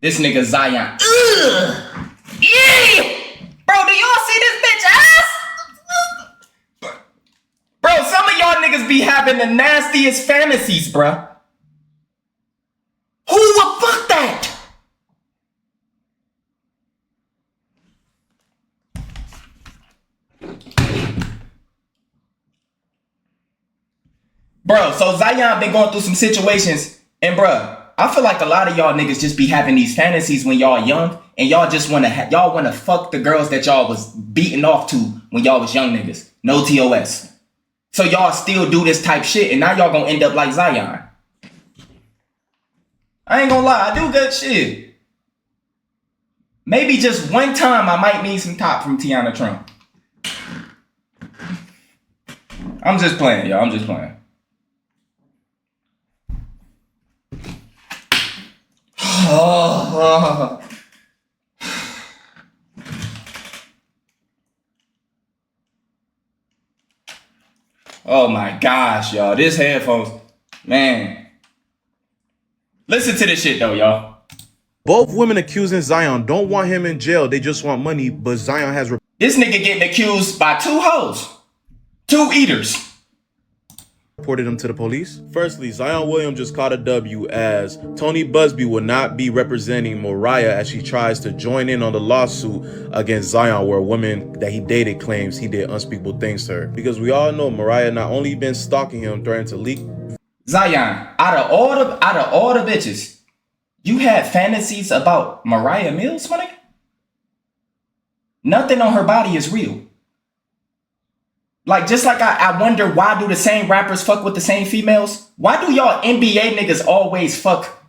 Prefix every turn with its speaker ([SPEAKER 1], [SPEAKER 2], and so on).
[SPEAKER 1] This nigga Zion. Ugh! Yeah! Bro, do y'all see this bitch ass? Bro, some of y'all niggas be having the nastiest fantasies, bro. Who would fuck that? Bro, so Zion been going through some situations, and bro, I feel like a lot of y'all niggas just be having these fantasies when y'all young, and y'all just wanna fuck the girls that y'all was beating off to when y'all was young niggas. No TOS. So y'all still do this type shit, and now y'all gonna end up like Zion. I ain't gonna lie, I do good shit. Maybe just one time I might need some top from Tiana Trump. I'm just playing, y'all. I'm just playing. Oh my gosh, y'all. This headphones, man. Listen to this shit though, y'all.
[SPEAKER 2] Both women accusing Zion don't want him in jail. They just want money, but Zion has...
[SPEAKER 1] This nigga getting accused by 2 hoes. 2 eaters.
[SPEAKER 2] reported him to the police. Firstly, Zion Williams just caught a W as Tony Busby will not be representing Moriah as she tries to join in on the lawsuit against Zion, where a woman that he dated claims he did unspeakable things to her. Because we all know Moriah not only been stalking him, threatening to leak.
[SPEAKER 1] Zion, out of all the bitches, you had fantasies about Moriah Mills, my nigga? Nothing on her body is real. Like, just like I wonder, why do the same rappers fuck with the same females? Why do y'all NBA niggas always fuck